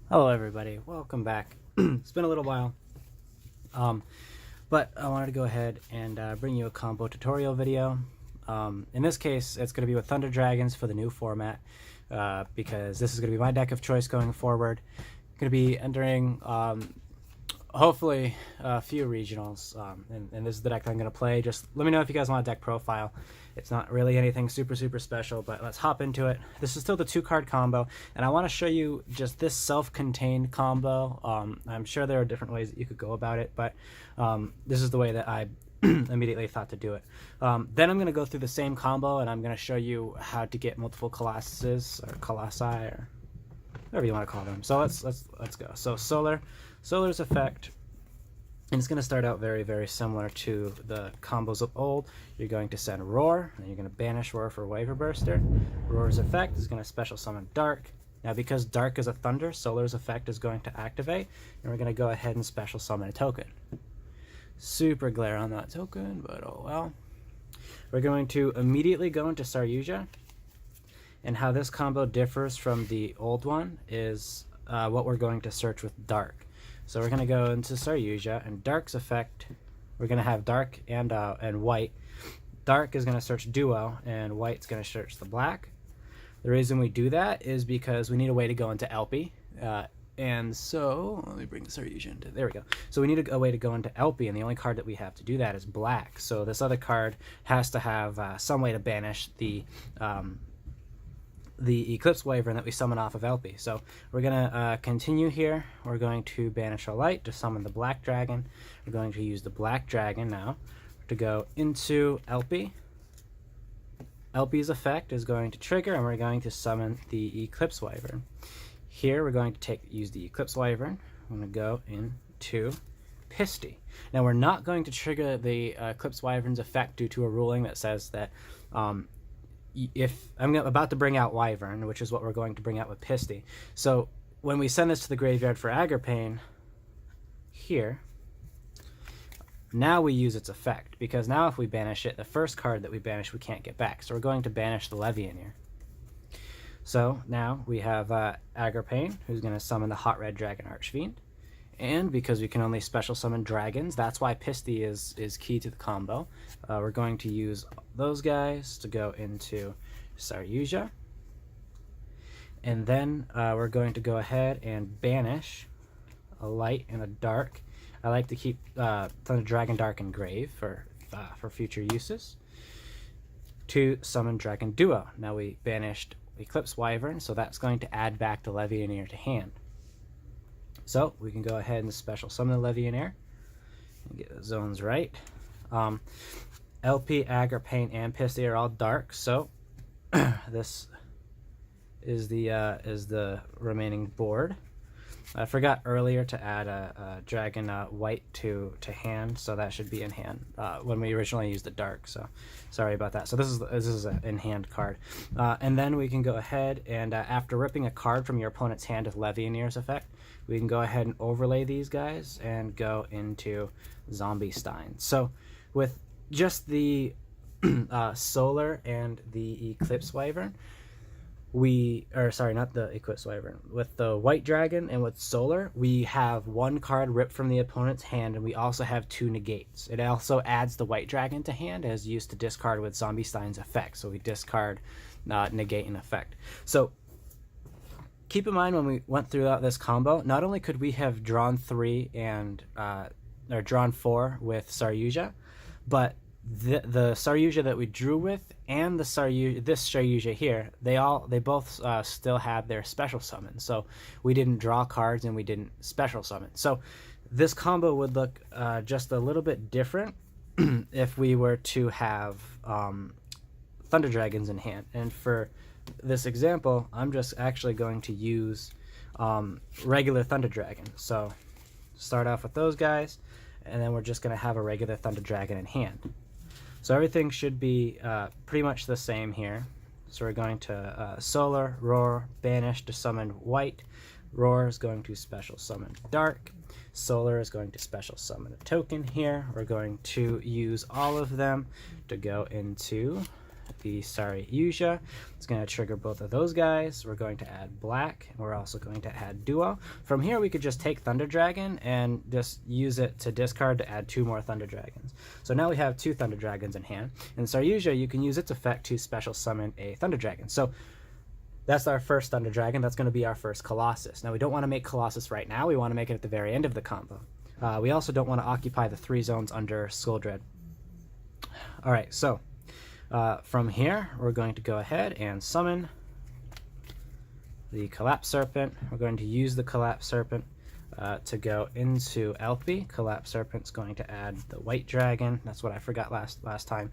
Hello everybody, welcome back. It's been a little while, but I wanted to go ahead and bring you a combo tutorial video. In this case, it's going to be with Thunder Dragons for the new format, because this is going to be my deck of choice going forward. Going to be entering, hopefully, a few regionals, and this is the deck that I'm going to play. Just let me know if you guys want a deck profile. It's not really anything super special, but let's hop into it. This is still the 2-card combo, and I want to show you just this self-contained combo. I'm sure there are different ways that you could go about it, but this is the way that I immediately thought to do it. Then I'm going to go through the same combo, and I'm going to show you how to get multiple Colossuses, or Colossi, or whatever you want to call them. So let's go. So Solar's effect. And it's going to start out very similar to the combos of old. You're going to send Roar, and you're going to banish Roar for Waiver Burster. Roar's effect is going to special summon Dark. Now, because Dark is a Thunder, Solar's effect is going to activate, and we're going to go ahead and special summon a token. Super glare on that token, but oh well. We're going to immediately go into Saryuja, and how this combo differs from the old one is what we're going to search with Dark. So we're going to go into Saryuja, and Dark's effect, we're going to have Dark and White. Dark is going to search Duo, and White's going to search the Black. The reason we do that is because we need a way to go into LP. And so, let me bring the Saryuja into, there we go. So we need a way to go into LP, and the only card that we have to do that is Black. So this other card has to have some way to banish the Eclipse Wyvern that we summon off of LP. So we're going to continue here. We're going to banish a light to summon the Black Dragon. We're going to use the Black Dragon now to go into LP. LP's effect is going to trigger, and we're going to summon the Eclipse Wyvern. Here we're going to use the Eclipse Wyvern. I'm going to go into Pisty. Now we're not going to trigger the Eclipse Wyvern's effect due to a ruling that says that if I'm about to bring out Wyvern, which is what we're going to bring out with Pisty. So when we send this to the graveyard for Agripane, here, now we use its effect, because now if we banish it, the first card that we banish we can't get back. So we're going to banish the Levianeer. So now we have Agripane, who's going to summon the Hot Red Dragon Archfiend. And because we can only special summon dragons, that's why Pisty is key to the combo. We're going to use those guys to go into Saryuja. And then we're going to go ahead and banish a light and a dark. I like to keep Thunder Dragon Dark and Grave for future uses. To summon Dragon Duo. Now we banished Eclipse Wyvern, so that's going to add back the Levianeer to hand. So we can go ahead and special summon the Levianeer and get the zones right. LP, Agripane, and Pisty are all dark, so this is the remaining board. I forgot earlier to add a Dragon White to hand, so that should be in hand when we originally used the dark. So sorry about that. So this is an in hand card, and then we can go ahead and after ripping a card from your opponent's hand with Levianeer's effect, we can go ahead and overlay these guys and go into Zombie Stein. So with just the Solar and the Eclipse Wyvern, not the Eclipse Wyvern, with the White Dragon and with Solar, we have one card ripped from the opponent's hand, and we also have 2 negates. It also adds the White Dragon to hand as used to discard with Zombie Stein's effect. So we discard, negate, and effect. So keep in mind when we went through this combo, not only could we have drawn 3 and or drawn 4 with Saryuja, but the Saryuja that we drew with and this Saryuja here, they both still had their special summon. So we didn't draw cards and we didn't special summon. So this combo would look just a little bit different if we were to have Thunder Dragons in hand. And for this example, I'm just actually going to use regular Thunder Dragon. So start off with those guys, and then we're just going to have a regular Thunder Dragon in hand. So everything should be pretty much the same here. So we're going to Solar, Roar, Banish to summon White. Roar is going to special summon Dark. Solar is going to special summon a token here. We're going to use all of them to go into the Saryuja. It's going to trigger both of those guys. We're going to add black, and we're also going to add duo. From here, we could just take Thunder Dragon and just use it to discard to add 2 more Thunder Dragons. So now we have 2 Thunder Dragons in hand. And Saryuja, you can use its effect to special summon a Thunder Dragon. So that's our first Thunder Dragon. That's going to be our first Colossus. Now, we don't want to make Colossus right now. We want to make it at the very end of the combo. We also don't want to occupy the 3 zones under Skuldred. All right, so from here, we're going to go ahead and summon the Collapse Serpent. We're going to use the Collapse Serpent to go into LP. Collapse Serpent's going to add the White Dragon. That's what I forgot last time.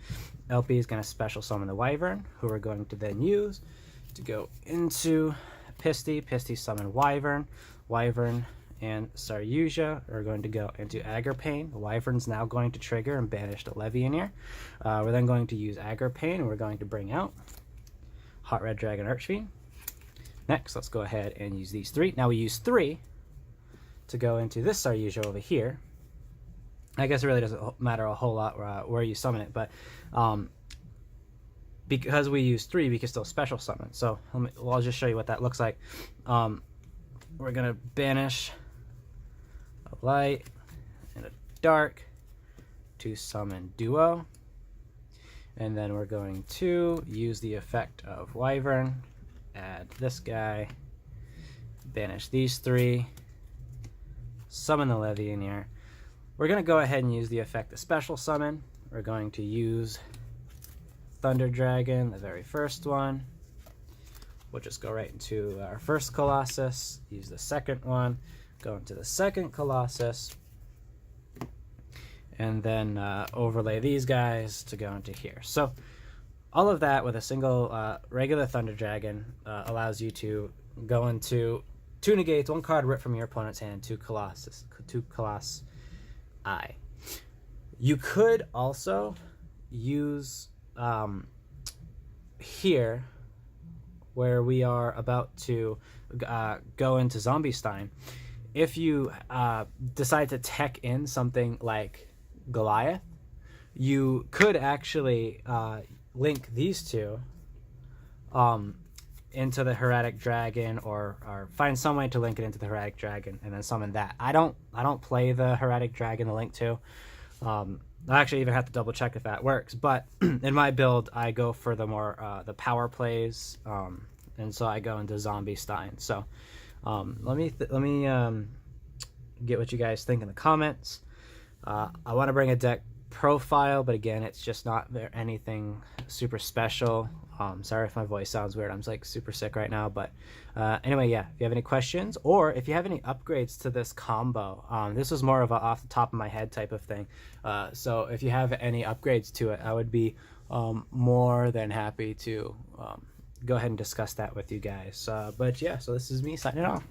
LP is going to special summon the Wyvern, who we're going to then use to go into Pisty. Pisty summon Wyvern. Wyvern and Saryuja are going to go into Agripane. The Wyvern's now going to trigger and banish the Levianeer. We're then going to use Agripane, and we're going to bring out Hot Red Dragon Archfiend. Next, let's go ahead and use these 3. Now we use 3 to go into this Saryuja over here. I guess it really doesn't matter a whole lot where you summon it, but because we use 3, we can still special summon. So I'll just show you what that looks like. We're going to banish a light and a dark to summon duo. And then we're going to use the effect of Wyvern, add this guy, banish these 3, summon the Levianeer. We're going to go ahead and use the effect of special summon. We're going to use Thunder Dragon, the very first one. We'll just go right into our first Colossus, use the second one, go into the second Colossus, and then overlay these guys to go into here. So all of that with a single regular Thunder Dragon allows you to go into 2 negates, 1 card ripped from your opponent's hand, 2 Colossi. You could also use here, where we are about to go into Zombiestein, if you decide to tech in something like Goliath, you could actually link these 2 into the Heretic Dragon, or find some way to link it into the Heretic Dragon and then summon that. I don't play the Heretic Dragon to link to. I actually even have to double check if that works, but in my build I go for the more the power plays, and so I go into Zombiestein. So let me get what you guys think in the comments. I want to bring a deck profile, but again, it's just not anything super special. Sorry if my voice sounds weird. I'm like super sick right now, but anyway, yeah, if you have any questions, or if you have any upgrades to this combo, this was more of a off the top of my head type of thing, so if you have any upgrades to it, I would be more than happy to go ahead and discuss that with you guys. But yeah, so this is me signing off.